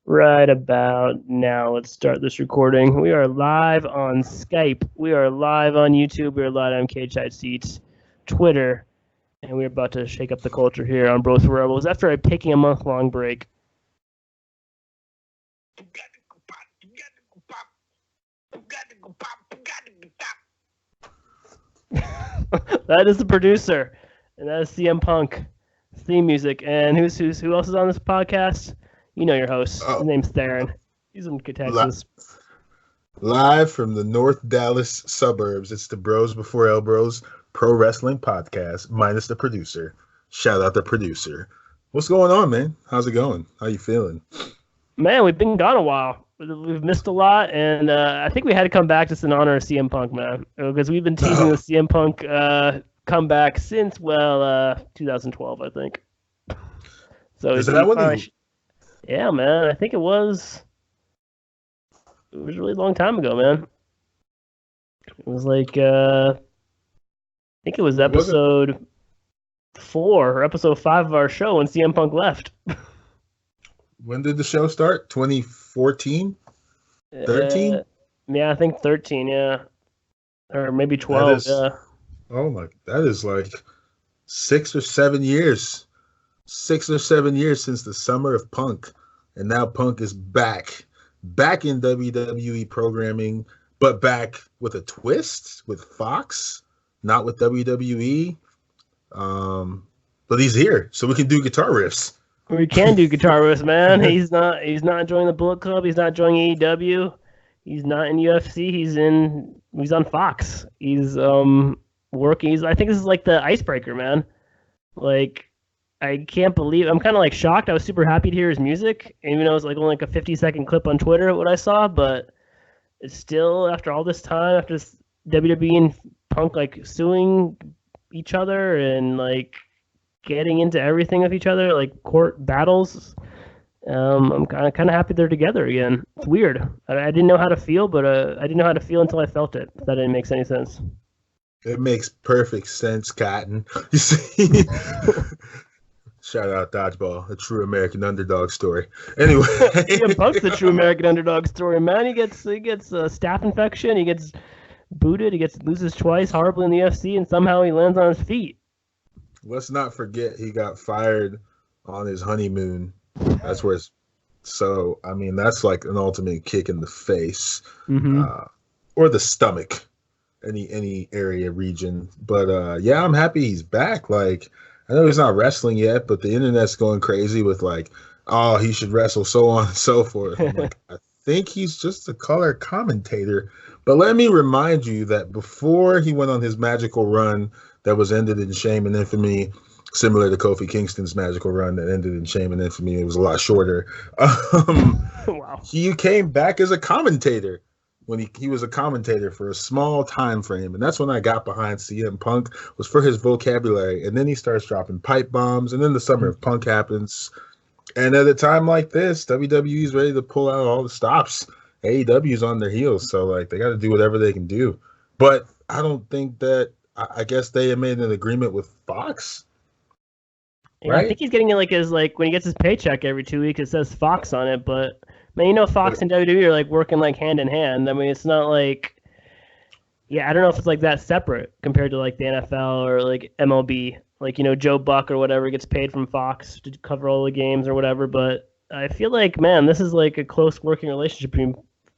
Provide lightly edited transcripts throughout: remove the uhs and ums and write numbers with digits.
Right about now, let's start this recording. We are live on Skype. We are live on YouTube. We are live on Cage Side Seats, Twitter, and we're about to shake up the culture here on Bros for Rebels after taking a month-long break. That is the producer, and that is CM Punk theme music. And who else is on this podcast? You know your host. His name's Theron. He's in Texas. Live from the North Dallas suburbs, it's the Bros Before Elbows Pro Wrestling Podcast, minus the producer. Shout out the producer. What's going on, man? How's it going? How you feeling? Man, we've been gone a while. We've missed a lot, and I think we had to come back just in honor of CM Punk, man, because we've been teasing the CM Punk comeback since 2012, I think. So is that when yeah, man. I think it was a really long time ago, man. It was like I think it was episode 4 or episode 5 of our show when CM Punk left. When did the show start? 2014? 13? Yeah, I think 13, yeah. Or maybe 12, yeah. Oh my, that is like 6 or 7 years. 6 or 7 years since the summer of Punk. And now Punk is back in WWE programming, but back with a twist with Fox, not with WWE. But he's here, so we can do guitar riffs. We can do guitar riffs, man. He's not joining the Bullet Club. He's not joining AEW. He's not in UFC. He's on Fox. He's working. I think this is like the icebreaker, man. Like, I can't believe. I'm kind of like shocked. I was super happy to hear his music, even though it was like only like a 50-second clip on Twitter what I saw. But it's still, after all this time, after this WWE and Punk like suing each other and like getting into everything with each other, like court battles. I'm kind of happy they're together again. It's weird. I didn't know how to feel, but I didn't know how to feel until I felt it. If that didn't make any sense. It makes perfect sense, Cotton. You see. Shout out Dodgeball, a true American underdog story. Anyway, CM Punk's the true American underdog story, man. He gets a staph infection. He gets booted. He loses twice horribly in the UFC, and somehow he lands on his feet. Let's not forget he got fired on his honeymoon. That's where so I mean that's like an ultimate kick in the face, or the stomach, any area region. But yeah, I'm happy he's back. Like, I know he's not wrestling yet, but the internet's going crazy with like, oh, he should wrestle, so on and so forth. I'm like, I think he's just a color commentator. But let me remind you that before he went on his magical run that was ended in shame and infamy, similar to Kofi Kingston's magical run that ended in shame and infamy, it was a lot shorter. Wow. He came back as a commentator when he was a commentator for a small time frame, and that's when I got behind CM Punk, was for his vocabulary. And then he starts dropping pipe bombs, and then the summer of Punk happens. And at a time like this, WWE's ready to pull out all the stops. AEW's on their heels, so like they got to do whatever they can do. But I don't think that. I guess they have made an agreement with Fox. Yeah, right? I think he's getting it like when he gets his paycheck every 2 weeks, it says Fox on it. But man, you know, Fox and WWE are like working like hand in hand. I mean, it's not like, yeah, I don't know if it's like that separate compared to like the NFL or like MLB. Like, you know, Joe Buck or whatever gets paid from Fox to cover all the games or whatever. But I feel like, man, this is like a close working relationship between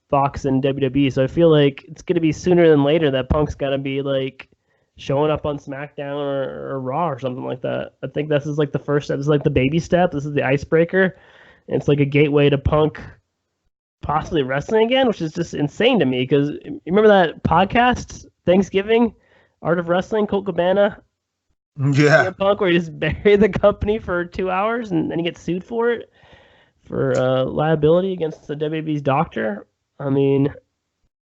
Fox and WWE. So I feel like it's gonna be sooner than later that Punk's gotta be like showing up on SmackDown or Raw or something like that. I think this is like the first step. This is like the baby step. This is the icebreaker. And it's like a gateway to Punk possibly wrestling again, which is just insane to me. Because you remember that podcast, Thanksgiving, Art of Wrestling, Colt Cabana? Yeah. Punk, where he just buried the company for 2 hours and then he gets sued for it, for liability against the WWE's doctor. I mean,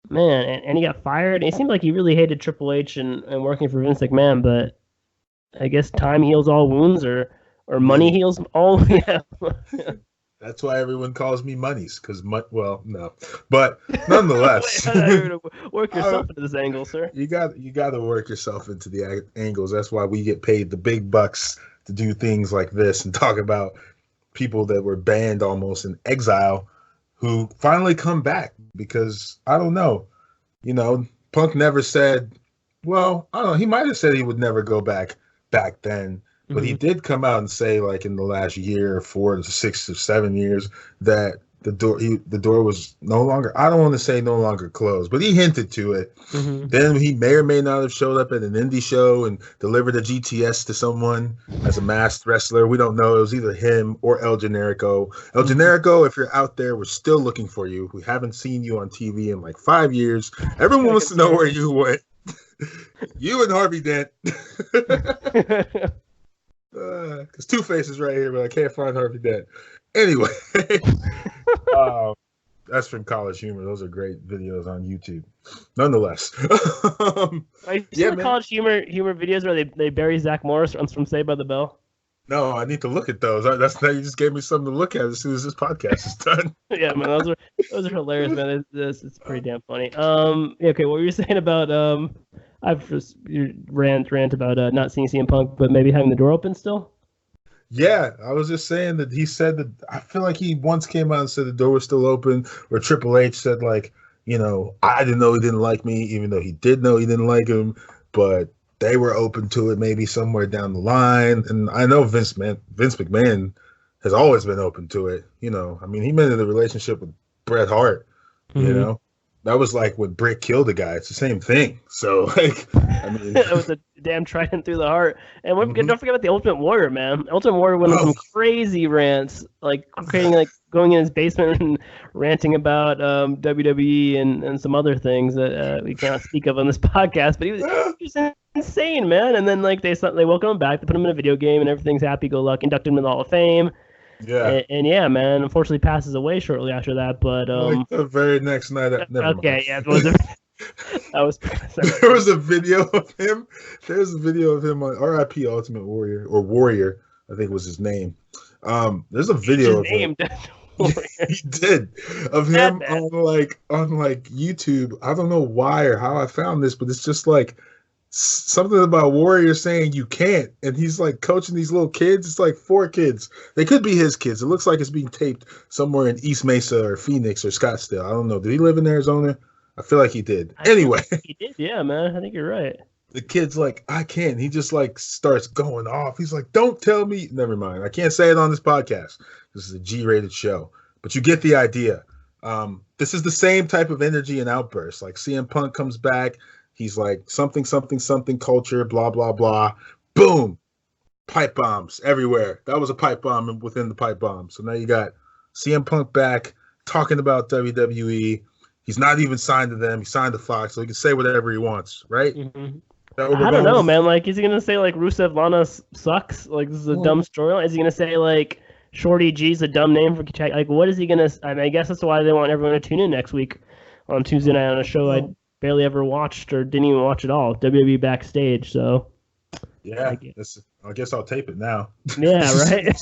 man, and he got fired. It seemed like he really hated Triple H and working for Vince McMahon, but I guess time heals all wounds, or money heals all. Yeah. That's why everyone calls me Monies, because well, no, but nonetheless, work yourself into this angle, sir. You got to work yourself into the angles. That's why we get paid the big bucks to do things like this and talk about people that were banned almost in exile who finally come back because I don't know, Punk never said, well, I don't know, he might have said he would never go back then, but he did come out and say like in the last year, 4 to 6 or 7 years, that the door was no longer, I don't want to say no longer closed, but he hinted to it. Then he may or may not have showed up at an indie show and delivered a GTS to someone as a masked wrestler. We don't know. It was either him or El Generico. El Generico, if you're out there, we're still looking for you. We haven't seen you on TV in like 5 years. Everyone wants to know where you went. You and Harvey Dent. Because Two-Face is right here, but I can't find Harvey Dent. Anyway, that's from College Humor. Those are great videos on YouTube. Nonetheless, I see the College Humor videos where they bury Zach Morris from Saved by the Bell. No, I need to look at those. You just gave me something to look at as soon as this podcast is done. Yeah, man, those are hilarious, man. It's pretty damn funny. Okay, what were you saying about I've just rant about not seeing CM Punk, but maybe having the door open still? Yeah, I was just saying that he said that I feel like he once came out and said the door was still open, or Triple H said like, I didn't know he didn't like me, even though he did know he didn't like him, but they were open to it maybe somewhere down the line. And I know Vince McMahon has always been open to it. He made it a relationship with Bret Hart, That was like when Brick killed a guy. It's the same thing. So, like, it was a damn trident through the heart. And don't forget about the Ultimate Warrior, man. Ultimate Warrior went on some crazy rants, like going in his basement and ranting about WWE and some other things that we cannot speak of on this podcast. But he was just insane, man. And then like they welcome him back, they put him in a video game, and everything's happy-go-lucky, inducted him in the Hall of Fame. Yeah, and yeah, man. Unfortunately, passes away shortly after that. But like the very next night. Never okay, mind. yeah, that was. There was a video of him. There's a video of him on R.I.P. Ultimate Warrior or Warrior, I think was his name. There's a video of him. He did of him on YouTube. I don't know why or how I found this, but it's just like something about Warrior saying you can't, and he's like coaching these little kids. It's like 4 kids. They could be his kids. It looks like it's being taped somewhere in East Mesa or Phoenix or Scottsdale. I don't know. Did he live in Arizona? I feel like he did. Anyway, he did. Yeah, man. I think you're right. The kid's like, I can't. He just like starts going off. He's like, don't tell me. Never mind. I can't say it on this podcast. This is a G-rated show, but you get the idea. This is the same type of energy and outburst. Like CM Punk comes back. He's like something culture, blah, blah, blah. Boom. Pipe bombs everywhere. That was a pipe bomb within the pipe bomb. So now you got CM Punk back talking about WWE. He's not even signed to them. He signed to Fox, so he can say whatever he wants, right? Mm-hmm. I don't know, man. Like, is he going to say, like, Rusev Lana sucks? Like, this is a dumb storyline? Is he going to say, like, Shorty G's a dumb name for... Like, what is he going to... I guess that's why they want everyone to tune in next week on Tuesday night on a show I barely ever watched or didn't even watch at all. WWE Backstage, so... Yeah, I guess I'll tape it now. Yeah, right?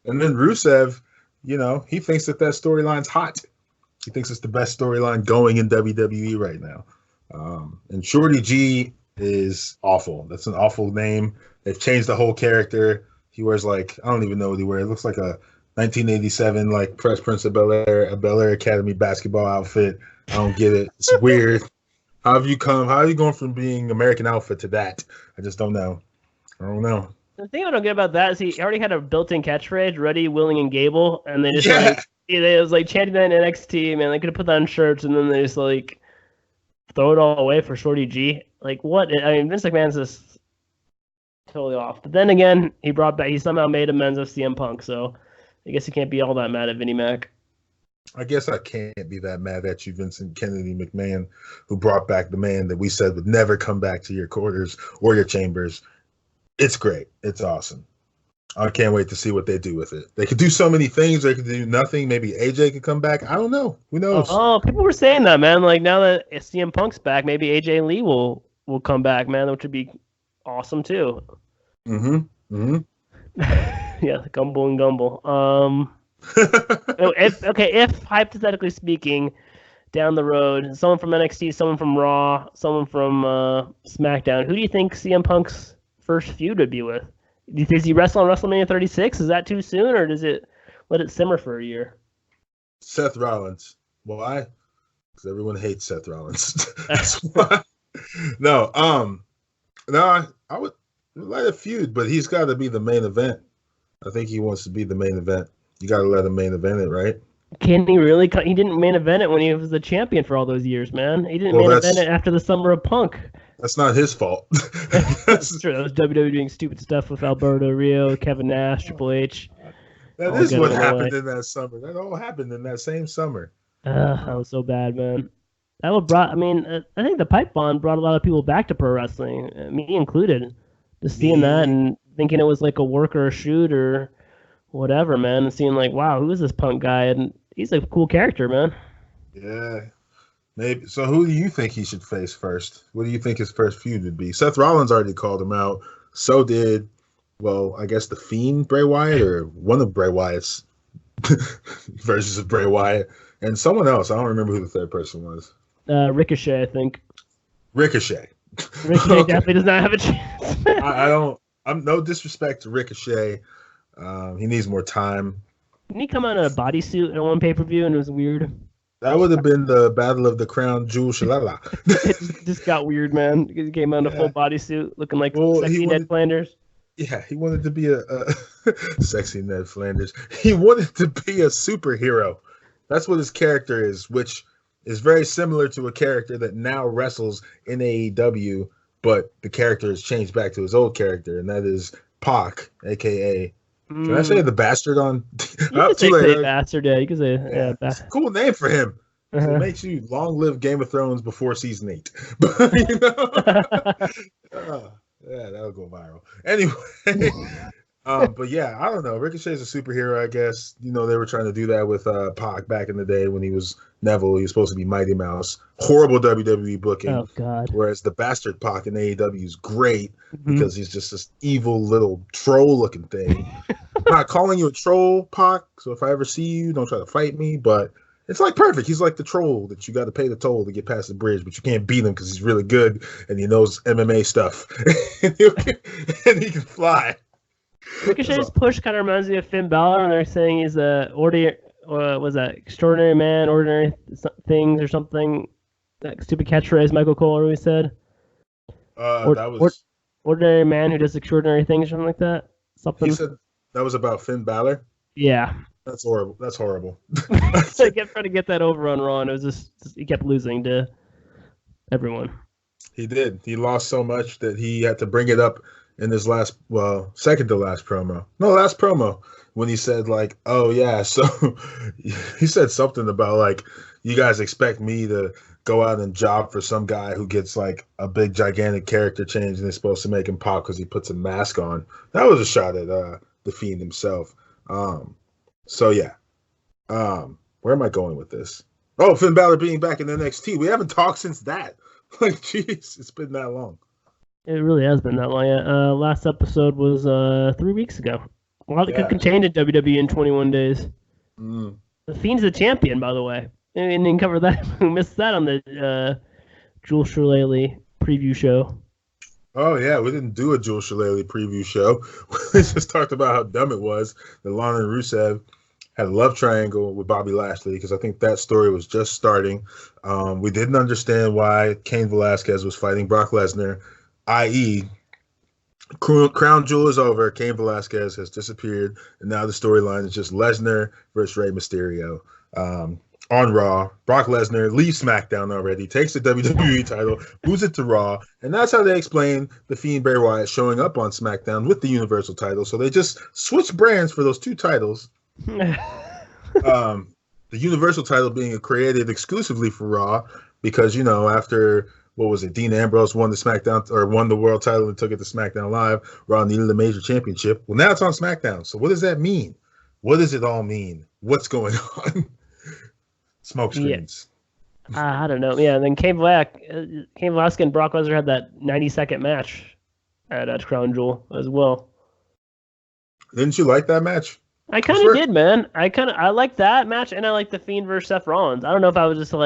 And then Rusev, he thinks that storyline's hot. He thinks it's the best storyline going in WWE right now. And Shorty G is awful. That's an awful name. They've changed the whole character. He wears I don't even know what he wears. It looks like a 1987 Fresh Prince of Bel-Air, a Bel-Air Academy basketball outfit. I don't get it. It's weird. How are you going from being American Outfit to that? I just don't know. I don't know. The thing I don't get about that is he already had a built-in catchphrase, Ready, Willing, and Gable, and they just it was chanting that in NXT, man. They could have put that on shirts, and then they just throw it all away for Shorty G. Like, what? I mean, Vince McMahon's just totally off. But then again, he somehow made amends with CM Punk, so I guess you can't be all that mad at Vinnie Mac. I guess I can't be that mad at you, Vincent Kennedy McMahon, who brought back the man that we said would never come back to your quarters or your chambers. It's great. It's awesome. I can't wait to see what they do with it. They could do so many things. They could do nothing. Maybe AJ could come back. I don't know. Who knows? Oh, people were saying that, man. Like, now that CM Punk's back, maybe AJ Lee will come back, man, which would be awesome, too. Mm-hmm. Yeah, Gumble and Gumble. If hypothetically speaking, down the road, someone from NXT, someone from Raw, someone from SmackDown, who do you think CM Punk's first feud would be with? Does he wrestle on WrestleMania 36? Is that too soon, or does it let it simmer for a year? Seth Rollins. Why? Because everyone hates Seth Rollins. That's why. No, I would let it feud, but he's got to be the main event. I think he wants to be the main event. You got to let him main event it, right? Can he really? He didn't main event it when he was the champion for all those years, man. He didn't main event it after the Summer of Punk. That's not his fault. That's true. That was WWE doing stupid stuff with Alberto, Rio, Kevin Nash, Triple H. That is what happened in that summer. That all happened in that same summer. That was so bad, man. That would brought. I mean, I think the pipe bomb brought a lot of people back to pro wrestling, me included. Just seeing that and thinking it was like a work or a shoot or whatever, man, and seeing like, wow, who is this Punk guy? And he's a cool character, man. Yeah, maybe. So who do you think he should face first? What do you think his first feud would be? Seth Rollins already called him out. So did, well, I guess the Fiend Bray Wyatt or one of Bray Wyatt's versions of Bray Wyatt, and someone else. I don't remember who the third person was. Ricochet, I think. Ricochet. Ricochet okay. Definitely does not have a chance. I don't. I'm no disrespect to Ricochet. He needs more time. Didn't he come out in a bodysuit in one pay-per-view and it was weird? That would have been the Battle of the Crown Jewel Shalala. It just got weird, man. He came out in a full bodysuit looking like sexy Ned Flanders. Yeah, he wanted to be a sexy Ned Flanders. He wanted to be a superhero. That's what his character is, which is very similar to a character that now wrestles in AEW, but the character has changed back to his old character, and that is Pac, a.k.a. Can I say the bastard on? You can say bastard, yeah. You can say bastard. Cool name for him. It makes you long live Game of Thrones before season 8. But, you know, yeah, that'll go viral. Anyway, but yeah, I don't know. Ricochet's a superhero, I guess. You know, they were trying to do that with Pac back in the day when he was Neville. He was supposed to be Mighty Mouse. Horrible WWE booking. Oh, God. Whereas the bastard Pac in AEW is great because he's just this evil little troll-looking thing. I'm not calling you a troll, Pac, so if I ever see you, don't try to fight me, but it's like perfect. He's like the troll that you got to pay the toll to get past the bridge, but you can't beat him because he's really good and he knows MMA stuff. and he can fly. Ricochet's push kind of reminds me of Finn Balor, and they're saying he's a extraordinary man, ordinary things or something. That stupid catchphrase Michael Cole always said. That was ordinary man who does extraordinary things, or something like that. Something. He said that was about Finn Balor. Yeah. That's horrible. That's horrible. I kept trying to get that over on Raw, and it was just he kept losing to everyone. He did. He lost so much that he had to bring it up in his second to last promo. No, last promo when he said like, "Oh yeah," so he said something about like, "You guys expect me to go out and job for some guy who gets like a big gigantic character change and they're supposed to make him pop because he puts a mask on." That was a shot at the Fiend himself. So yeah, where am I going with this? Oh, Finn Balor being back in NXT. We haven't talked since that. Like, jeez, it's been that long. It really has been that long. Yeah. Last episode was 3 weeks ago. A lot that could change at WWE in 21 days. The Fiend's the champion, by the way. And didn't cover that. We missed that on the Jules Shillelagh preview show. Oh, yeah, we didn't do a Jules Shillelagh preview show. We just talked about how dumb it was that Lana and Rusev had a love triangle with Bobby Lashley because I think that story was just starting. We didn't understand why Cain Velasquez was fighting Brock Lesnar, i.e., Crown Jewel is over, Cain Velasquez has disappeared, and now the storyline is just Lesnar versus Rey Mysterio. On Raw, Brock Lesnar leaves SmackDown already, takes the WWE title, moves it to Raw, and that's how they explain the Fiend Bray Wyatt showing up on SmackDown with the Universal title. So they just switched brands for those two titles. The Universal title being created exclusively for Raw because, you know, after, what was it, Dean Ambrose won the SmackDown or won the world title and took it to SmackDown Live, Raw needed a major championship. Well, now it's on SmackDown. So what does that mean? What does it all mean? What's going on? Smoke screens. Yeah. I don't know. Yeah, and then Cain Velasquez and Brock Lesnar had that 90-second match at Crown Jewel as well. Didn't you like that match? I kind of did, man. I liked that match, and I liked the Fiend versus Seth Rollins. I don't know if I was just in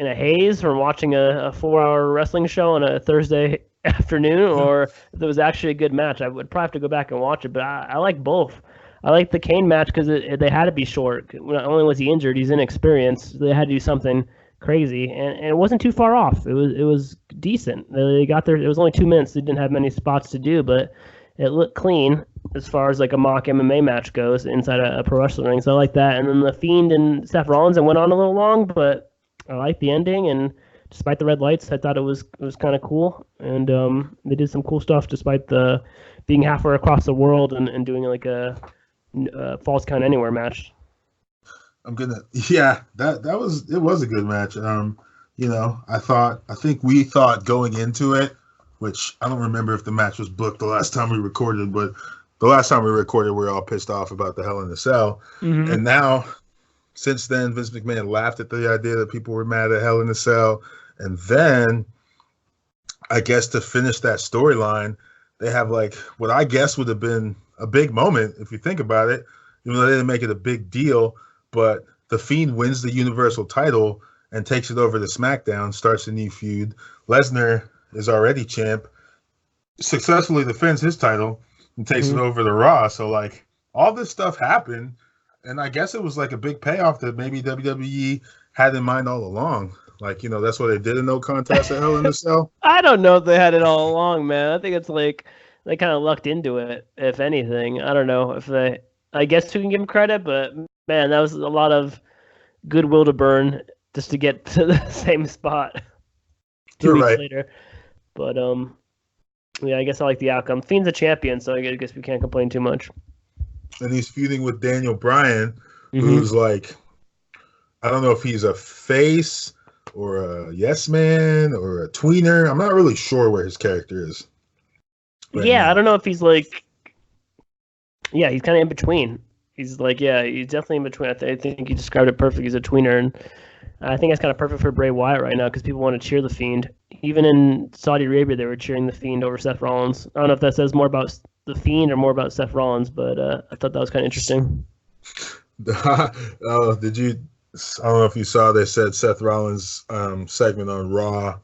a haze from watching a 4-hour wrestling show on a Thursday afternoon, or if it was actually a good match. I would probably have to go back and watch it, but I like both. I like the Kane match because they had to be short. Not only was he injured, he's inexperienced. They had to do something crazy, and it wasn't too far off. It was decent. They got there. It was only 2 minutes. They didn't have many spots to do, but it looked clean as far as like a mock MMA match goes inside a pro wrestling ring. So I like that. And then the Fiend and Seth Rollins, it went on a little long, but I like the ending. And despite the red lights, I thought it was kind of cool. And they did some cool stuff despite the being halfway across the world and doing like a Falls Count Anywhere match. It was a good match. I think we thought going into it, which I don't remember if the match was booked the last time we recorded, but the last time we recorded, we were all pissed off about the Hell in a Cell. Mm-hmm. And now, since then, Vince McMahon laughed at the idea that people were mad at Hell in a Cell. And then, I guess to finish that storyline, they have like what I guess would have been a big moment if you think about it. Even though they didn't make it a big deal, but the Fiend wins the Universal title and takes it over to SmackDown, starts a new feud. Lesnar is already champ, successfully defends his title and takes it over to Raw. So like all this stuff happened, and I guess it was like a big payoff that maybe WWE had in mind all along. Like, that's what they did in No Contest at Hell in a Cell. I don't know if they had it all along, man. I think it's like they kind of lucked into it, if anything. I don't know if they. I guess we can give them credit, but man, that was a lot of goodwill to burn just to get to the same spot 2 weeks later. But yeah, I guess I like the outcome. Fiend's a champion, so I guess we can't complain too much. And he's feuding with Daniel Bryan, who's like, I don't know if he's a face or a yes man or a tweener. I'm not really sure where his character is. I don't know if he's like. Yeah, he's kind of in between. He's like, he's definitely in between. I think you described it perfect. He's a tweener, and I think that's kind of perfect for Bray Wyatt right now because people want to cheer the Fiend. Even in Saudi Arabia, they were cheering the Fiend over Seth Rollins. I don't know if that says more about the Fiend or more about Seth Rollins, but I thought that was kind of interesting. I don't know if you saw, they said Seth Rollins' segment on Raw,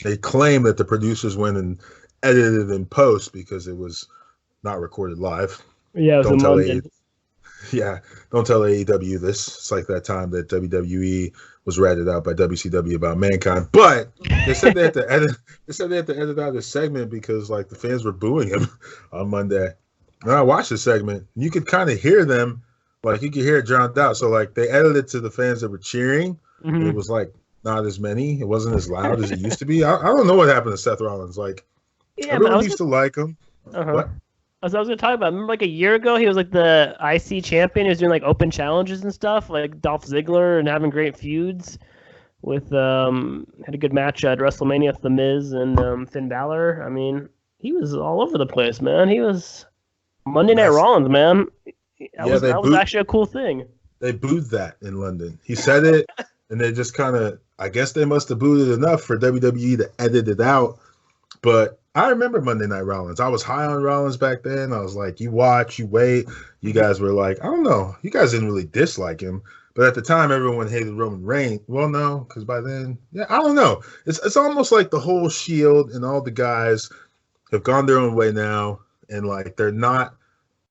they claim that the producers went and edited it in post because it was not recorded live. Yeah, it was in London. Don't tell AEW this. It's like that time that WWE was ratted out by WCW about Mankind. But they said they had to edit. They said they had to edit out this segment because like the fans were booing him on Monday. And I watched the segment. You could kind of hear them, like you could hear it drowned out. So like they edited to the fans that were cheering. And it was like not as many. It wasn't as loud as it used to be. I don't know what happened to Seth Rollins. Like everyone used to like him. What? As I was going to talk about, remember like a year ago, he was like the IC champion. He was doing like open challenges and stuff, like Dolph Ziggler, and having great feuds with, had a good match at WrestleMania with The Miz and Finn Balor. I mean, he was all over the place, man. He was Monday Night Rollins, man. That was actually a cool thing. They booed that in London. He said it, and they just kind of, I guess they must have booed it enough for WWE to edit it out. But I remember Monday Night Rollins. I was high on Rollins back then. I was like, you watch, you wait. You guys were like, I don't know. You guys didn't really dislike him. But at the time, everyone hated Roman Reigns. Well, no, because by then, I don't know. It's almost like the whole Shield and all the guys have gone their own way now. And like they're not,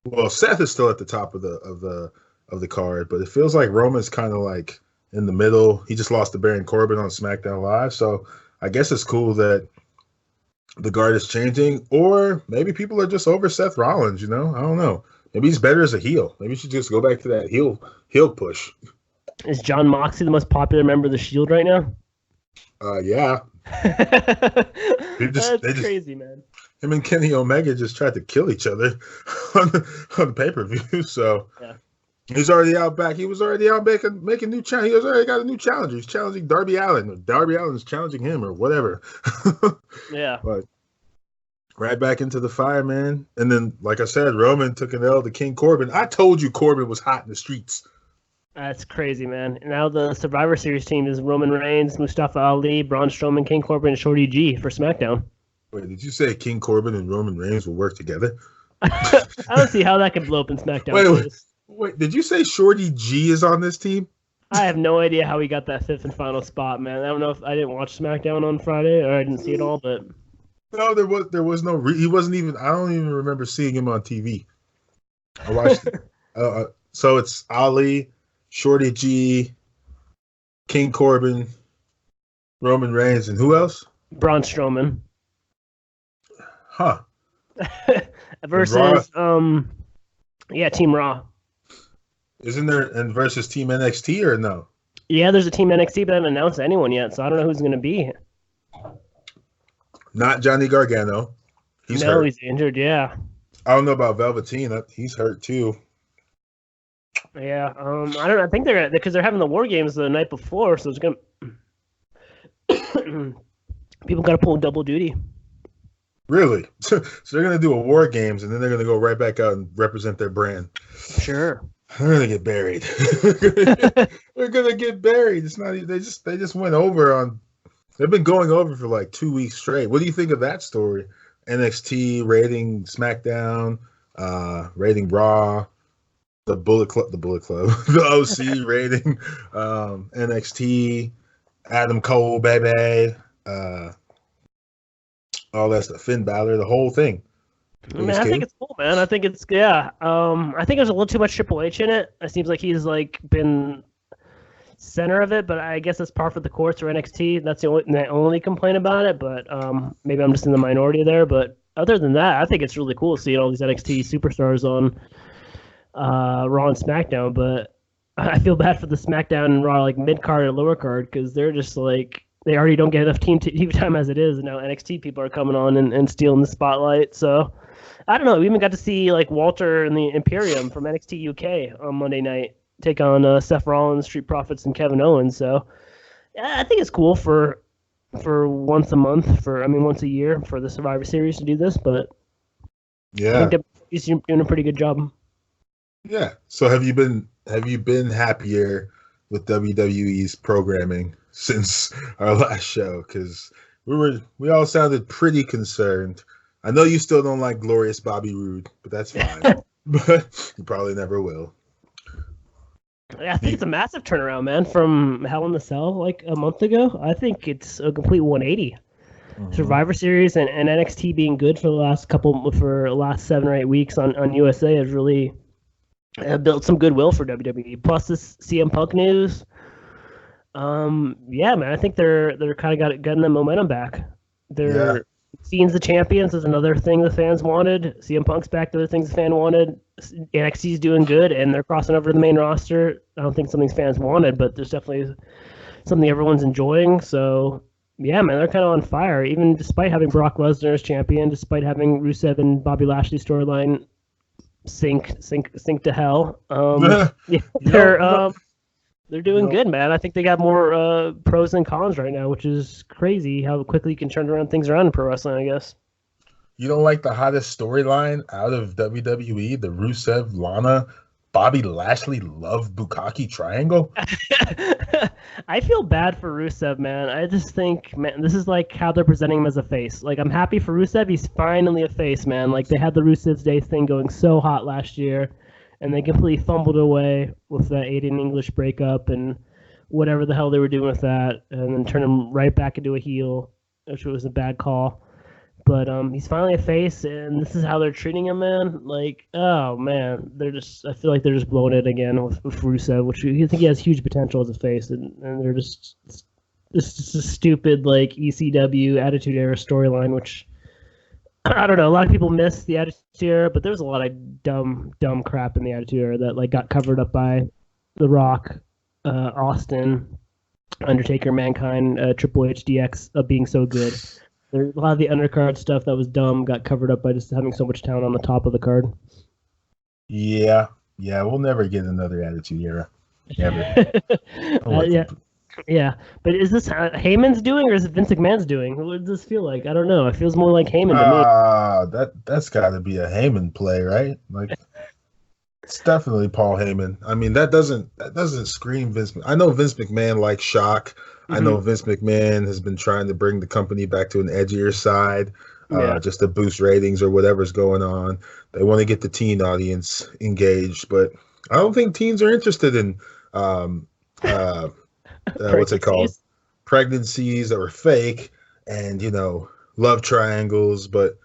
well, Seth is still at the top of the card, but it feels like Roman's kind of like in the middle. He just lost to Baron Corbin on SmackDown Live. So I guess it's cool that the guard is changing, or maybe people are just over Seth Rollins, I don't know. Maybe he's better as a heel. Maybe he should just go back to that heel push. Is John Moxley the most popular member of the Shield right now? Yeah. That's crazy, man. Him and Kenny Omega just tried to kill each other on pay-per-view, so he's already out back. He was already out making new challenge. He was already got a new challenger. He's challenging Darby Allin. Or Darby Allin's challenging him or whatever. Yeah. But right back into the fire, man. And then, like I said, Roman took an L to King Corbin. I told you Corbin was hot in the streets. That's crazy, man. Now the Survivor Series team is Roman Reigns, Mustafa Ali, Braun Strowman, King Corbin, and Shorty G for SmackDown. Wait, did you say King Corbin and Roman Reigns will work together? I don't see how that could blow up in SmackDown. Wait, did you say Shorty G is on this team? I have no idea how he got that fifth and final spot, man. I don't know if I didn't watch SmackDown on Friday or I didn't see it all, but No, there was no. He wasn't even. I don't even remember seeing him on TV. I watched. So it's Ali, Shorty G, King Corbin, Roman Reigns, and who else? Braun Strowman. Huh. Versus Team Raw. Isn't there and versus Team NXT or no? Yeah, there's a Team NXT, but I haven't announced anyone yet, so I don't know who's going to be. Not Johnny Gargano. He's hurt. He's injured. Yeah. I don't know about Velveteen. He's hurt too. Yeah. I don't know. I think because they're having the War Games the night before, so it's gonna people got to pull double duty. Really? So they're gonna do a War Games, and then they're gonna go right back out and represent their brand. Sure. They're gonna get buried. They're gonna get buried. It's not. They just went over on. They've been going over for like 2 weeks straight. What do you think of that story? NXT rating SmackDown, rating Raw, the Bullet Club, the OC rating, NXT, Adam Cole, baby, all that stuff, Finn Balor, the whole thing. I think it's cool, man. I think it's I think there's a little too much Triple H in it. It seems like he's like been center of it, but I guess that's par for the course for NXT. That's the only complaint about it. But maybe I'm just in the minority there. But other than that, I think it's really cool seeing all these NXT superstars on Raw and SmackDown. But I feel bad for the SmackDown and Raw like mid card and lower card because they're just like they already don't get enough TV time as it is, and now NXT people are coming on and stealing the spotlight. So. I don't know. We even got to see like Walter and the Imperium from NXT UK on Monday night take on Seth Rollins, Street Profits, and Kevin Owens. So yeah, I think it's cool for once a month, once a year for the Survivor Series to do this. But yeah, I think he's doing a pretty good job. Yeah. So have you been happier with WWE's programming since our last show? Because we all sounded pretty concerned. I know you still don't like Glorious Bobby Roode, but that's fine. But you probably never will. Yeah, I think it's a massive turnaround, man, from Hell in the Cell like a month ago. I think it's a complete 180. Mm-hmm. Survivor Series and NXT being good for the last 7 or 8 weeks on USA has really built some goodwill for WWE. Plus this CM Punk news. Yeah, man, I think they're kind of getting the momentum back. Fiend's the champions is another thing the fans wanted. CM Punk's back to the things the fan wanted. NXT's doing good, and they're crossing over to the main roster. I don't think something fans wanted, but there's definitely something everyone's enjoying. So, yeah, man, they're kind of on fire. Even despite having Brock Lesnar as champion, despite having Rusev and Bobby Lashley storyline sink to hell. They're doing good, man. I think they got more pros than cons right now, which is crazy how quickly you can turn things around in pro wrestling, I guess. You don't like the hottest storyline out of WWE, the Rusev, Lana, Bobby Lashley, Love Bukkake triangle? I feel bad for Rusev, man. I just think, man, this is like how they're presenting him as a face. Like, I'm happy for Rusev. He's finally a face, man. Like, they had the Rusev's Day thing going so hot last year. And they completely fumbled away with that Aiden English breakup and whatever the hell they were doing with that, and then turn him right back into a heel, which was a bad call. But he's finally a face, and this is how they're treating him, man. Like, oh man, I feel like they're just blowing it again with Rusev, which I think he has huge potential as a face, and they're just a stupid like ECW Attitude Era storyline, which. I don't know. A lot of people miss the Attitude Era, but there was a lot of dumb crap in the Attitude Era that like got covered up by The Rock, Austin, Undertaker, Mankind, Triple H, DX being so good. A lot of the undercard stuff that was dumb got covered up by just having so much talent on the top of the card. Yeah, we'll never get another Attitude Era. Never. Yeah, but is this Heyman's doing or is it Vince McMahon's doing? What does this feel like? I don't know. It feels more like Heyman to me. That's got to be a Heyman play, right? Like, it's definitely Paul Heyman. I mean, that doesn't scream Vince. I know Vince McMahon likes shock. Mm-hmm. I know Vince McMahon has been trying to bring the company back to an edgier side, just to boost ratings or whatever's going on. They want to get the teen audience engaged, but I don't think teens are interested in. What's it called? Pregnancies that were fake, and love triangles, but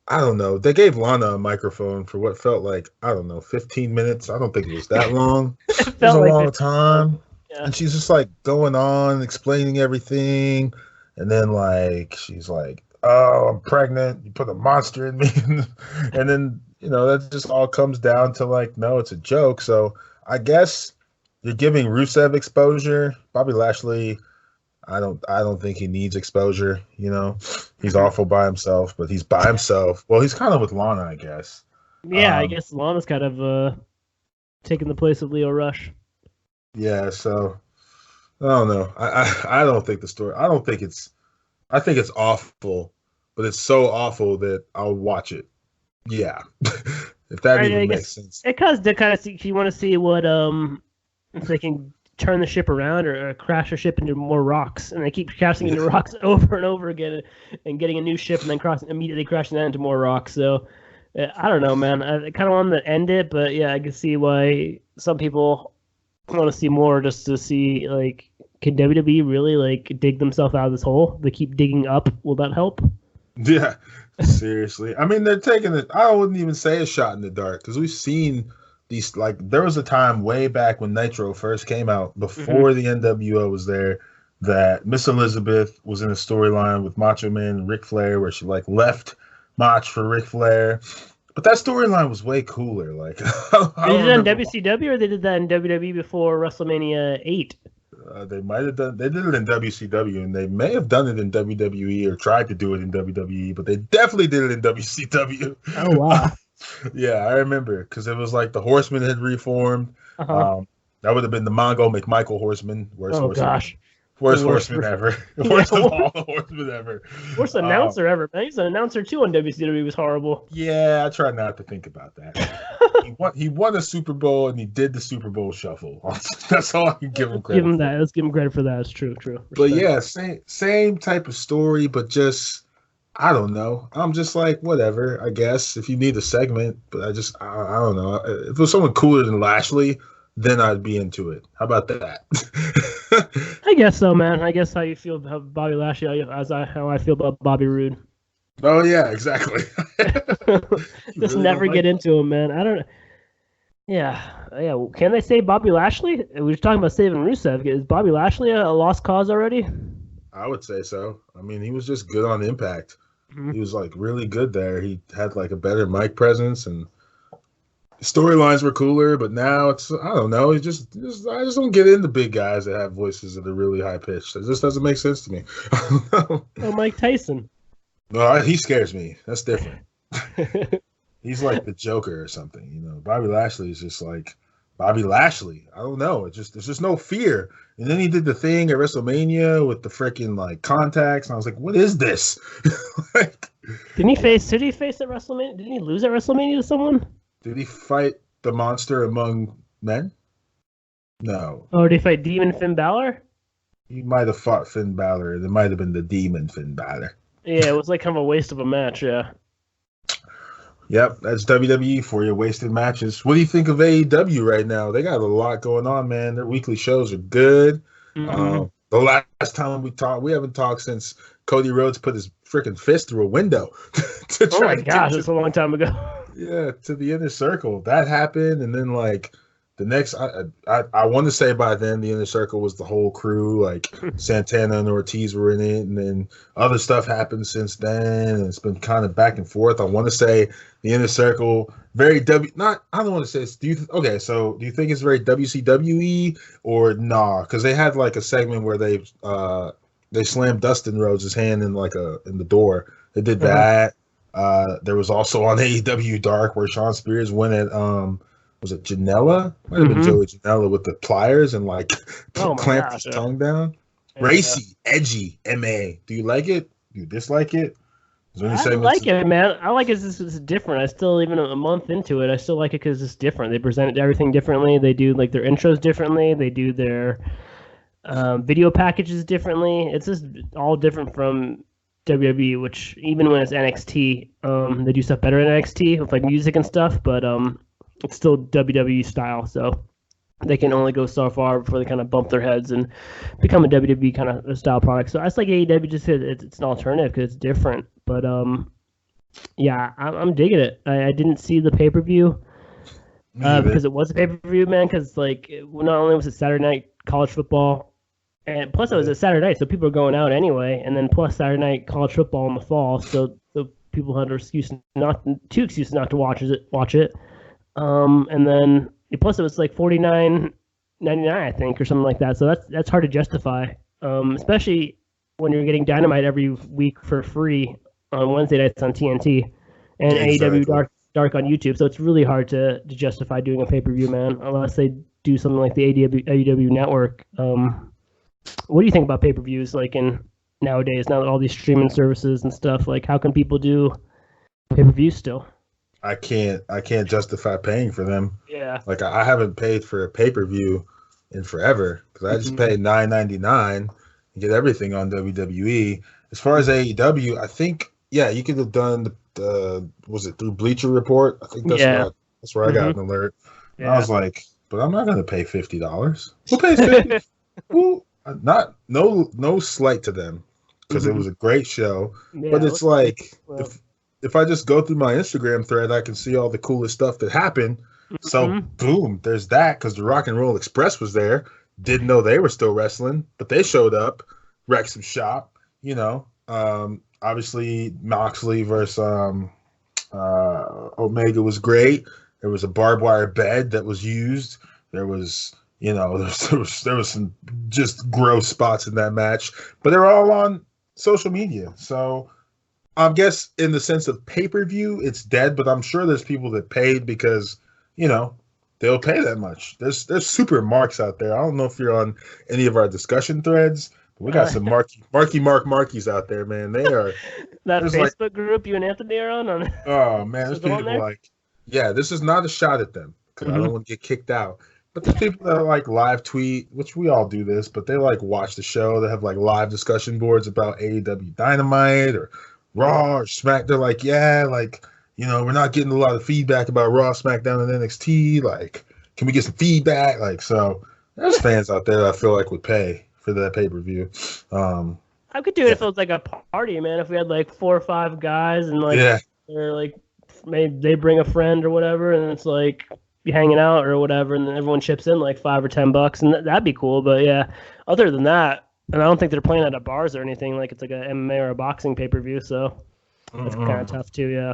I don't know. They gave Lana a microphone for what felt like, I don't know, 15 minutes. I don't think it was that long. It It was a felt like long 15 minutes. time. Yeah. And she's just like going on, explaining everything. And then like she's like, "Oh, I'm pregnant. You put a monster in me." And then, that just all comes down to like, no, it's a joke. So I guess you're giving Rusev exposure. Bobby Lashley, I don't think he needs exposure. He's awful by himself, but he's by himself. Well, he's kind of with Lana, I guess. Yeah, I guess Lana's kind of taking the place of Leo Rush. Yeah, so I don't know. I don't think the story. I don't think it's. I think it's awful, but it's so awful that I'll watch it. Yeah, if that even makes sense. It does to kind of see. You want to see what if they can turn the ship around or crash the ship into more rocks, and they keep crashing into rocks over and over again, and getting a new ship, and then immediately crashing that into more rocks. So I don't know, man. I kind of want to end it, but yeah, I can see why some people want to see more, just to see like, can WWE really like dig themselves out of this hole? They keep digging up. Will that help? Yeah, seriously. I mean, they're taking it. I wouldn't even say a shot in the dark, because we've seen these. Like, there was a time way back when Nitro first came out, before the NWO was there, that Miss Elizabeth was in a storyline with Macho Man and Ric Flair, where she like left Mach for Ric Flair. But that storyline was way cooler. Like, they did that in WCW, or they did that in WWE before WrestleMania 8? They might have done. They did it in WCW, and they may have done it in WWE, or tried to do it in WWE, but they definitely did it in WCW. Oh wow! Yeah, I remember, because it was like the Horsemen had reformed. That would have been the Mongo McMichael Horseman. Gosh. Worst horseman ever. Worst of all the horsemen ever. Worst announcer ever, man. He's an announcer too on WCW. He was horrible. Yeah, I try not to think about that. He won a Super Bowl, and he did the Super Bowl shuffle. That's all I can give him credit. Let's give him credit for that. It's true. Respect. But yeah, same type of story, but just, I don't know. I'm just like, whatever, I guess, if you need a segment. But I don't know. If it was someone cooler than Lashley, then I'd be into it. How about that? I guess so, man. I guess how you feel about Bobby Lashley, how I feel about Bobby Roode. Oh yeah, exactly. Just really never get into him, man. I don't know. Yeah. Can they save Bobby Lashley? We were talking about saving Rusev. Is Bobby Lashley a lost cause already? I would say so. I mean, he was just good on Impact. He was like really good there. He had like a better mic presence, and storylines were cooler. But now it's, I don't know. I just don't get into big guys that have voices that are really high pitched. It just doesn't make sense to me. Oh, Mike Tyson. No, he scares me. That's different. He's like the Joker or something. Bobby Lashley is just like Bobby Lashley. I don't know. There's just no fear. And then he did the thing at WrestleMania with the freaking like contacts, and I was like, what is this? Did he face at WrestleMania? Didn't he lose at WrestleMania to someone? Did he fight the monster among men? No. Oh, did he fight Demon Finn Balor? He might have fought Finn Balor. It might have been the Demon Finn Balor. Yeah, it was like kind of a waste of a match, yeah. Yep, that's WWE for you, wasted matches. What do you think of AEW right now? They got a lot going on, man. Their weekly shows are good. The last time we talked, we haven't talked since Cody Rhodes put his freaking fist through a window. Oh my gosh, that's a long time ago. Yeah, to the Inner Circle. That happened, and then like the next, I want to say by then the Inner Circle was the whole crew. Like Santana and Ortiz were in it, and then other stuff happened since then, and it's been kind of back and forth. I want to say the Inner Circle very I don't want to say it's, do you think it's very WCWE or nah? Because they had like a segment where they slammed Dustin Rhodes' hand in the door. They did that. There was also on AEW Dark where Shawn Spears went at was it Janela? Might have been Joey Janela with the pliers and like clamped his tongue down. Yeah. Racy, edgy, MA. Do you like it? Do you dislike it? I like it, man. I like it. It's different. I still, even a month into it, I still like it because it's different. They present everything differently. They do like their intros differently. They do their video packages differently. It's just all different from WWE, which even when it's NXT, they do stuff better in NXT with like music and stuff, but it's still WWE style. So they can only go so far before they kind of bump their heads and become a WWE kind of style product. So I just like AEW just it's an alternative because it's different. But yeah, I'm digging it. I didn't see the pay per view because it was a pay per view, man. Because like not only was it Saturday night college football, and plus it was a Saturday night, so people are going out anyway, and then plus Saturday night college football in the fall, so people had two excuses not to watch it. And then plus it was like $49.99, I think, or something like that. So that's hard to justify, especially when you're getting Dynamite every week for free on Wednesday nights on TNT and AEW Dark on YouTube. So it's really hard to justify doing a pay-per-view, man, unless they do something like the AEW Network. What do you think about pay-per-views like in nowadays, now that all these streaming services and stuff, like how can people do pay-per-views still? I can't justify paying for them. Yeah. Like I haven't paid for a pay-per-view in forever because I just paid $9.99 and get everything on WWE. As far as AEW, I think you could have done was it through Bleacher Report? I think that's where I got an alert. Yeah. I was like, but I'm not going to pay $50. Who pays $50? Who? No slight to them because it was a great show, but it's like if I just go through my Instagram thread, I can see all the coolest stuff that happened. So boom, there's that because the Rock and Roll Express was there. Didn't know they were still wrestling, but they showed up, wrecked some shop. Obviously Moxley versus Omega was great. There was a barbed wire bed that was used. There was there was some just gross spots in that match, but they're all on social media. So I guess in the sense of pay-per-view, it's dead, but I'm sure there's people that paid because, they'll pay that much. There's super marks out there. I don't know if you're on any of our discussion threads, but we got some Markies out there, man. They are that Facebook group you and Anthony are on. Oh man, there's people like, this is not a shot at them because I don't want to get kicked out. But there's people that like live tweet, which we all do this, but they like watch the show. They have like live discussion boards about AEW Dynamite or Raw or Smack. They're like, we're not getting a lot of feedback about Raw, SmackDown, and NXT. Like, can we get some feedback? Like, so there's fans out there that I feel like would pay for that pay-per-view. I could do it if it was like a party, man. If we had like 4 or 5 guys and they're like, maybe they bring a friend or whatever, and it's like hanging out or whatever, and then everyone chips in like $5 or $10, and that'd be cool. But yeah, other than that, and I don't think they're playing at bars or anything. Like it's like a MMA or a boxing pay-per-view, so that's kind of tough too. Yeah.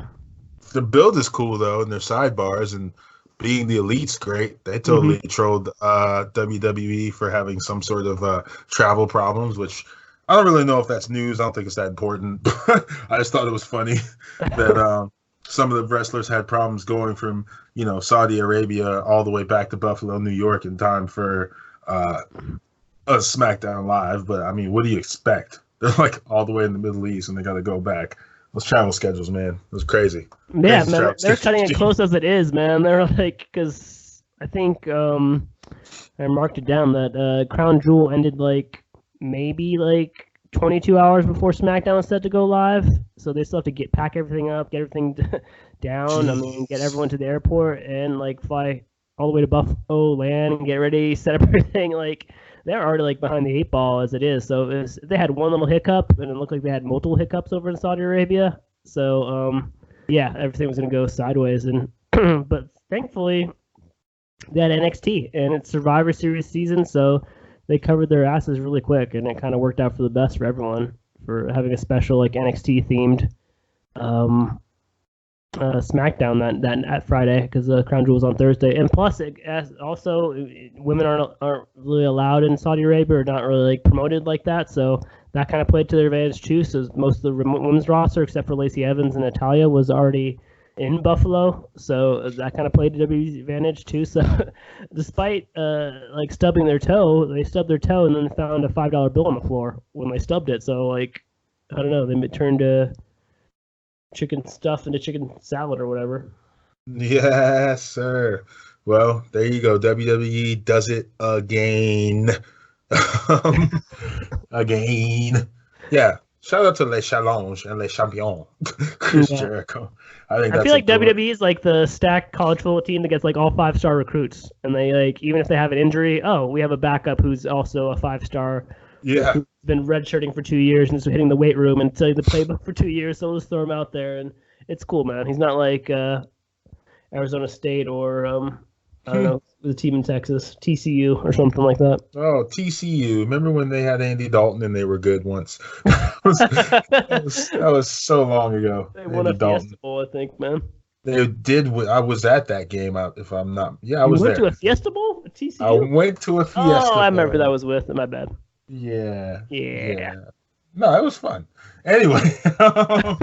The build is cool though, and their sidebars and being the Elite's great. They totally trolled WWE for having some sort of travel problems, which I don't really know if that's news. I don't think it's that important. But I just thought it was funny that some of the wrestlers had problems going from Saudi Arabia all the way back to Buffalo, New York in time for a SmackDown Live. But I mean, what do you expect? They're like all the way in the Middle East and they got to go back. Those travel schedules, man, it was crazy. Yeah, man, they're cutting it close as it is, man. They're like, because I think I marked it down that Crown Jewel ended like maybe like 22 hours before SmackDown was set to go live, so they still have to pack everything up, get everything down. Jeez. I mean, get everyone to the airport and like fly all the way to Buffalo, land and get ready, set up everything. Like they're already like behind the 8 ball as it is. So they had one little hiccup, and it looked like they had multiple hiccups over in Saudi Arabia. So everything was gonna go sideways, and but thankfully they had NXT and it's Survivor Series season, so they covered their asses really quick, and it kind of worked out for the best for everyone for having a special like NXT themed SmackDown that Friday because the Crown Jewel was on Thursday, and plus also women aren't really allowed in Saudi Arabia or not really like promoted like that, so that kind of played to their advantage too. So most of the women's roster except for Lacey Evans and Natalya was already in Buffalo, so that kind of played to WWE's advantage too. So despite like stubbing their toe, they stubbed their toe and then found a $5 bill on the floor when they stubbed it. So like I don't know, they turned chicken stuff into chicken salad or whatever. Yes, sir. Well, there you go. WWE does it again. Again. Yeah. Shout out to Les Challenge and Les Champions, Chris Jericho. I feel like WWE is like the stacked college football team that gets like all 5-star recruits, and they like even if they have an injury, we have a backup who's also a 5-star. Yeah, who's been redshirting for 2 years and is hitting the weight room and studying the playbook for 2 years. So we'll just throw him out there, and it's cool, man. He's not like Arizona State or I don't know, the team in Texas, TCU or something like that. Oh, TCU. Remember when they had Andy Dalton and they were good once? that was so long ago. They won a Fiesta Bowl, I think, man. They did. I was at that game. If I'm not, I was there. You went to a Fiesta Bowl at TCU? I went to a Fiesta Bowl. Oh, I remember that was with. My bad. Yeah. Yeah. No, it was fun. Anyway.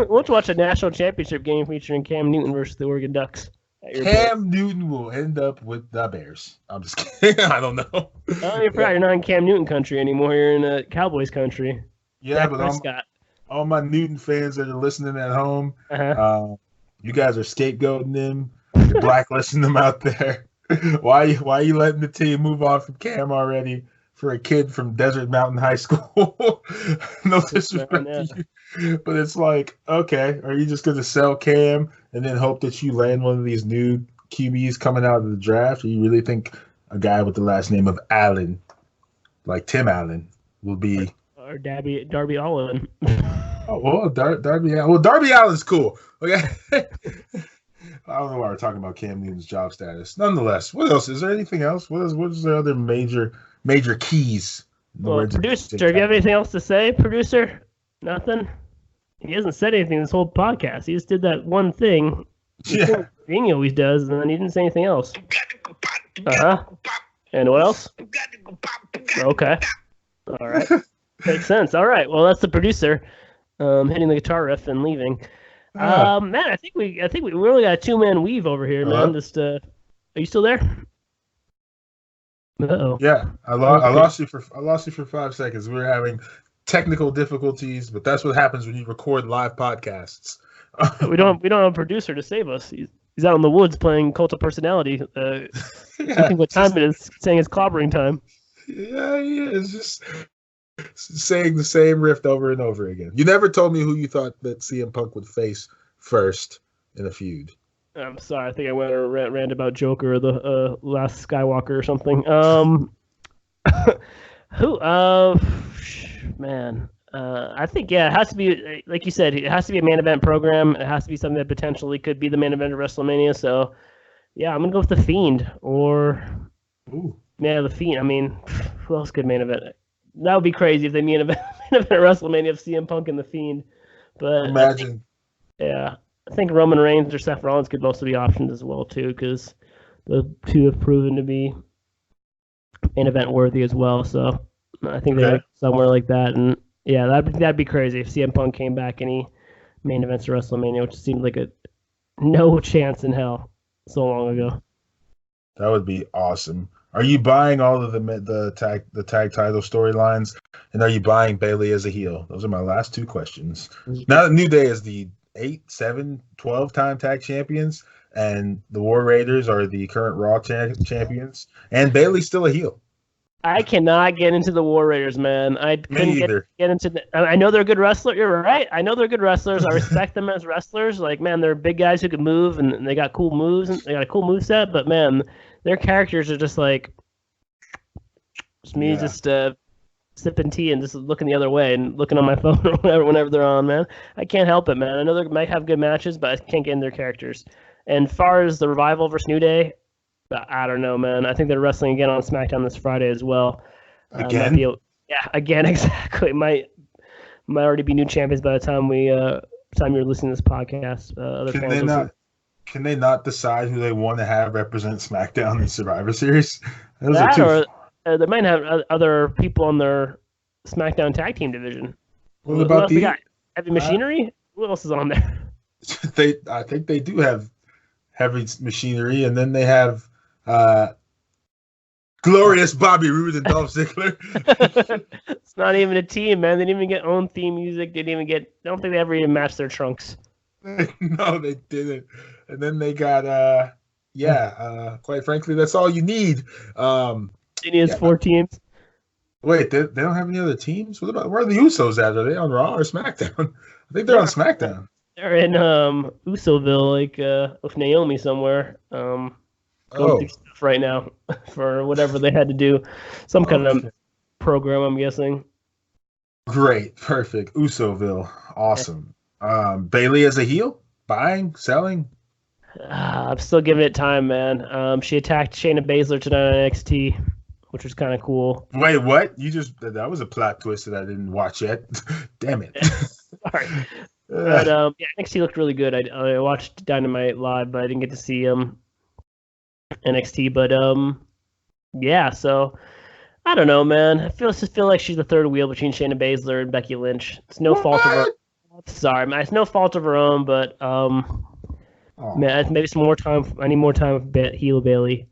Let's watch a national championship game featuring Cam Newton versus the Oregon Ducks. Cam Newton will end up with the Bears. I'm just kidding. I don't know. Oh, you forgot you're not in Cam Newton country anymore. You're in Cowboys country. Yeah, but all my Newton fans that are listening at home, you guys are scapegoating them. You're blacklisting them out there. Why are you letting the team move on from Cam already for a kid from Desert Mountain High School? No disrespect to you, but it's like, okay, are you just going to sell Cam and then hope that you land one of these new QBs coming out of the draft? Or you really think a guy with the last name of Allen, like Tim Allen, will be... Or Darby Allin. Oh, well, Darby Allen. Well, Darby Allen's cool. Okay. I don't know why we're talking about Cam Newton's job status. Nonetheless, what else? Is there anything else? What is the other major keys? Well, producer, do you have anything else to say, producer? Nothing? He hasn't said anything this whole podcast. He just did that one thing. Yeah. He always does, and then he didn't say anything else. And what else? Okay. All right. Makes sense. All right. Well, that's the producer hitting the guitar riff and leaving. Man, I think we really got a 2-man weave over here, man. Just are you still there? Uh-oh. Yeah, I lost you for 5 seconds. We were having technical difficulties, but that's what happens when you record live podcasts. we don't have a producer to save us. He's out in the woods playing Cult of Personality. I think what time it is, saying it's clobbering time. Yeah, he is just saying the same riff over and over again. You never told me who you thought that CM Punk would face first in a feud. I'm sorry. I think I went and rant about Joker or the last Skywalker or something. Who? Man. I think, it has to be, like you said, it has to be a main event program. It has to be something that potentially could be the main event of WrestleMania. So, yeah, I'm going to go with The Fiend or... Ooh. Yeah, The Fiend. I mean, who else could main event? That would be crazy if they main event at WrestleMania of CM Punk and The Fiend. But imagine. I think Roman Reigns or Seth Rollins could also be options as well, too, because the two have proven to be main event worthy as well. So I think they're somewhere like that. And yeah, that'd be crazy if CM Punk came back and he main events to WrestleMania, which seemed like a no chance in hell so long ago. That would be awesome. Are you buying all of the tag title storylines, and are you buying Bayley as a heel? Those are my last two questions. Now the New Day is the 8, 7, 12-time tag champions, and the War Raiders are the current Raw champions, and Bayley's still a heel. I cannot get into the War Raiders, man. I couldn't get into I know they're good wrestlers. You're right. I know they're good wrestlers. I respect them as wrestlers. Like, man, they're big guys who can move, and they got cool moves, and they got a cool moveset. But, man, their characters are just like just sipping tea and just looking the other way and looking on my phone or whatever whenever they're on, man. I can't help it, man. I know they might have good matches, but I can't get in their characters. And as far as the Revival versus New Day, I don't know, man. I think they're wrestling again on SmackDown this Friday as well. Again? Again, exactly. Might already be new champions by the time you're listening to this podcast. Can they not decide who they want to have represent SmackDown in Survivor Series? They might have other people on their SmackDown tag team division. What about the Heavy Machinery? Who else is on there? I think they do have Heavy Machinery, and then they have Glorious Bobby Roode and Dolph Ziggler. It's not even a team, man. They didn't even get own theme music. I don't think they ever even matched their trunks. No, they didn't. And then they got, quite frankly, that's all you need. It is 4 teams. Wait, they don't have any other teams? What about where are the Usos at? Are they on Raw or SmackDown? I think they're on SmackDown. They're in Usoville, like with Naomi somewhere. Going through Oh, stuff right now for whatever they had to do, some kind of okay. program, I'm guessing. Great, perfect. Usoville, awesome. Bailey as a heel, buying, selling. I'm still giving it time, man. She attacked Shayna Baszler tonight on NXT, which was kind of cool. Wait, what? That was a plot twist that I didn't watch yet. Damn it. Sorry. But yeah, NXT looked really good. I watched Dynamite live, but I didn't get to see NXT. But yeah, so I don't know, man. I just feel like she's the third wheel between Shayna Baszler and Becky Lynch. It's no fault of her. Sorry, man. It's no fault of her own, but man, maybe some more time. I need more time with heel Bailey.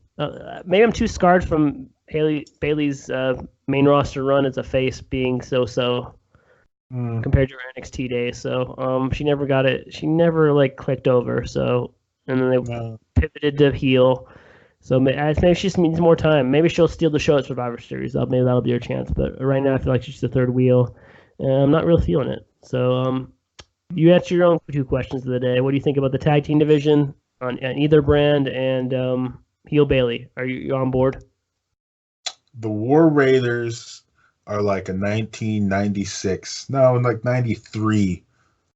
Maybe I'm too scarred from Bailey's main roster run as a face being so compared to her NXT days. So she never got it. She never like clicked over. So and then they pivoted to heel. So maybe she just needs more time. Maybe she'll steal the show at Survivor Series. Maybe that'll be her chance. But right now, I feel like she's the third wheel. And I'm not really feeling it. So you answer your own two questions of the day. What do you think about the tag team division on either brand and heel Bailey? Are you on board? The War Raiders are like a 1996, no, like 93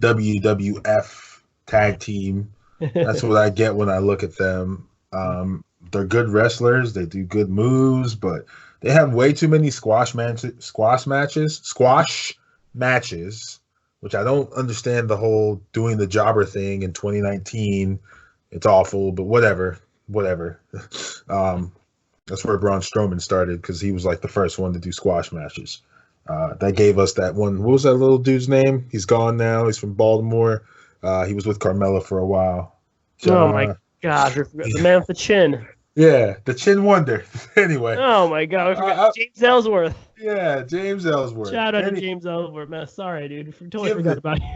WWF tag team. That's what I get when I look at them. They're good wrestlers. They do good moves, but they have way too many squash matches, which I don't understand the whole doing the jobber thing in 2019. It's awful, but whatever. That's where Braun Strowman started because he was like the first one to do squash matches. That gave us that one. What was that little dude's name? He's gone now. He's from Baltimore. He was with Carmella for a while. Oh my gosh, the man with the chin. Yeah, the Chin Wonder. Anyway. Oh my God, James Ellsworth. Yeah, James Ellsworth. Shout out to James Ellsworth, man. Sorry, dude. Totally forgot about you.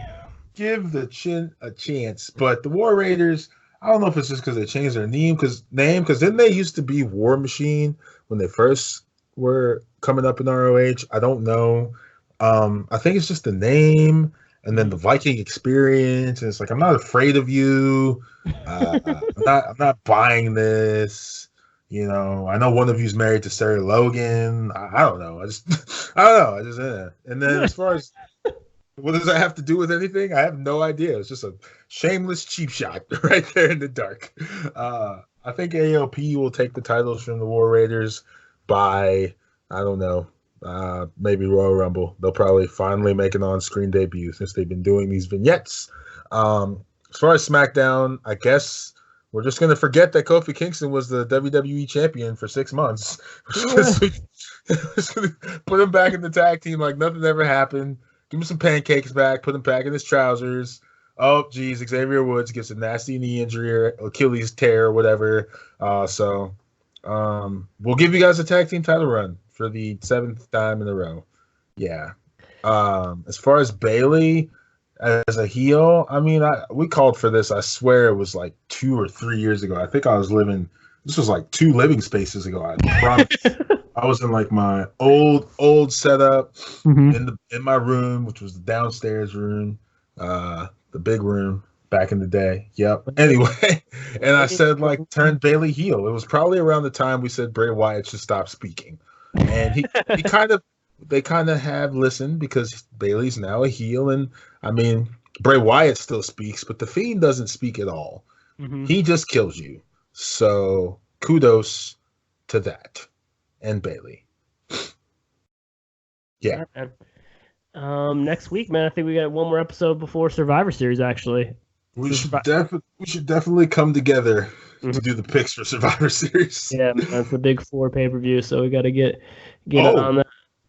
Give the Chin a chance. But the War Raiders, I don't know if it's just because they changed their name, because then they used to be War Machine when they first were coming up in ROH. I don't know. I think it's just the name. And then the Viking experience, and it's like, I'm not afraid of you. I'm not buying this. You know, I know one of you's married to Sarah Logan. I don't know. I don't know. And then as far as what does that have to do with anything? I have no idea. It's just a shameless cheap shot right there in the dark. I think AOP will take the titles from the War Raiders by, I don't know, maybe Royal Rumble. They'll probably finally make an on-screen debut since they've been doing these vignettes. As far as SmackDown, I guess we're just going to forget that Kofi Kingston was the WWE champion for 6 months. We're just going to put him back in the tag team like nothing ever happened. Give him some pancakes back, put him back in his trousers. Oh, geez, Xavier Woods gets a nasty knee injury or Achilles tear or whatever. So we'll give you guys a tag team title run for the 7th time in a row. Yeah. As far as Bailey as a heel, I mean, we called for this. I swear it was like 2 or 3 years ago. I think I was this was like 2 living spaces ago. I promise. I was in like my old setup in my room, which was the downstairs room, the big room back in the day. Yep. Anyway, and I said like turn Bailey heel. It was probably around the time we said Bray Wyatt should stop speaking, and they kind of have listened because Bailey's now a heel, and I mean Bray Wyatt still speaks, but the Fiend doesn't speak at all. He just kills you. So kudos to that. And Bailey. Yeah. Next week, man, I think we got one more episode before Survivor Series, actually. We should definitely come together to do the picks for Survivor Series. Yeah, man, it's the Big 4 pay-per-view, so we got to get on that.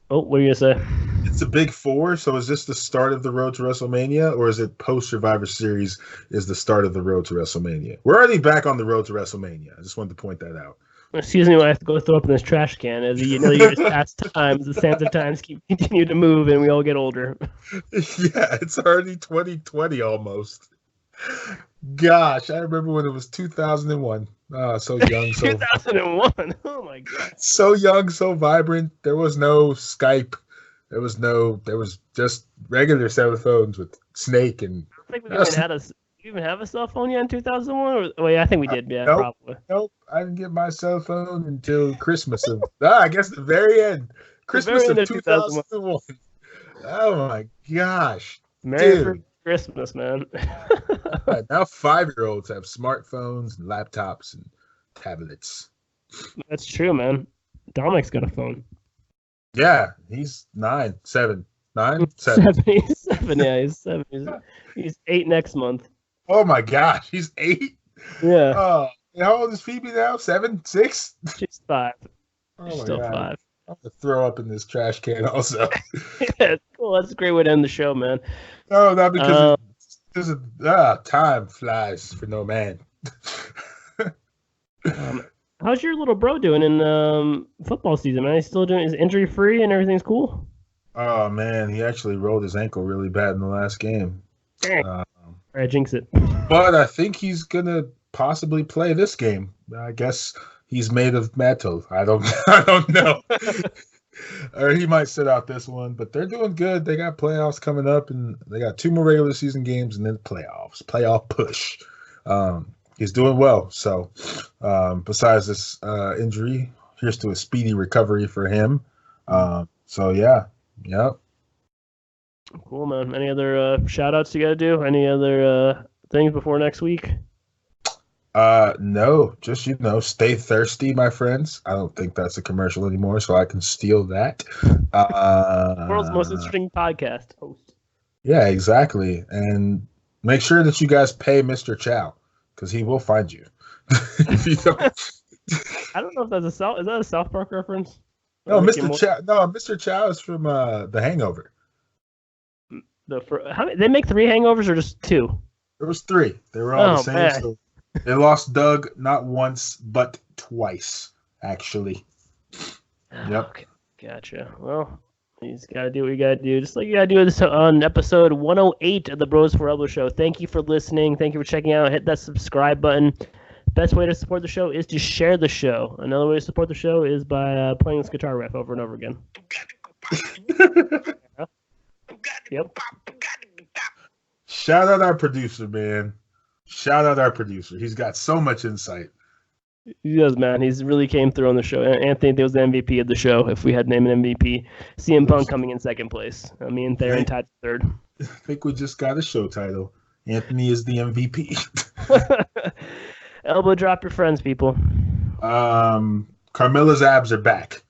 Oh, what are you going to say? It's a Big 4, so is this the start of the road to WrestleMania, or is it post-Survivor Series is the start of the road to WrestleMania? We're already back on the road to WrestleMania. I just wanted to point that out. Excuse me when I have to go throw up in this trash can. As you know, you just pass times, the sands of times continue to move, and we all get older. Yeah, it's already 2020 almost. gosh, I remember when it was 2001. So young, so 2001. Oh my god. so young, so vibrant. There was no Skype. There was just regular cell phones with Snake and. I think we even had a. You even have a cell phone yet in 2001? Well, yeah, I think we did. Yeah, nope, probably. Nope, I didn't get my cell phone until Christmas of. I guess the very end. Christmas of 2001. Oh my gosh. Merry Christmas, man. Now 5-year-olds have smartphones and laptops and tablets. That's true, man. Dominic's got a phone. Yeah, he's 9, 7. 9, 7. He's 7, yeah, he's 7. He's 8 next month. Oh my gosh, he's 8? Yeah. How old is Phoebe now? 7, 6? She's 5. Oh She's still God. 5. I'm gonna throw up in this trash can also. Yeah, cool. That's a great way to end the show, man. No, not because time flies for no man. How's your little bro doing in football season, man? He's still doing his injury free and everything's cool? Oh man, he actually rolled his ankle really bad in the last game. I jinx it. But I think he's gonna possibly play this game. I guess he's made of metal. I don't know. Or he might sit out this one, but they're doing good. They got playoffs coming up, and they got 2 more regular season games, and then playoff push. He's doing well. So, besides this injury, here's to a speedy recovery for him. So yeah, yep. Cool, man. Any other shout outs you got to do? Any other things before next week? No, just, stay thirsty, my friends. I don't think that's a commercial anymore, so I can steal that. World's most interesting podcast host. Yeah, exactly. And make sure that you guys pay Mr. Chow, because he will find you. If you don't. I don't know if that's is that a South Park reference? No, Mr. Chow. No, Mr. Chow is from The Hangover. They make 3 hangovers or just 2? There was 3. They were all the same. So they lost Doug not once but twice, actually. Yep. Okay, gotcha. Well, you just gotta do what you gotta do, just like you gotta do this on episode 108 of the Bros for Elbow Show. Thank you for listening. Thank you for checking out. Hit that subscribe button. Best way to support the show is to share the show. Another way to support the show is by playing this guitar riff over and over again. Yep. Shout out our producer, man. Shout out our producer. He's got so much insight. He does, man. He's really came through on the show. Anthony was the MVP of the show. If we had named an MVP, CM Punk coming in second place. Me and Theron tied third. I think we just got a show title. Anthony is the MVP. Elbow drop your friends, people. Carmella's abs are back.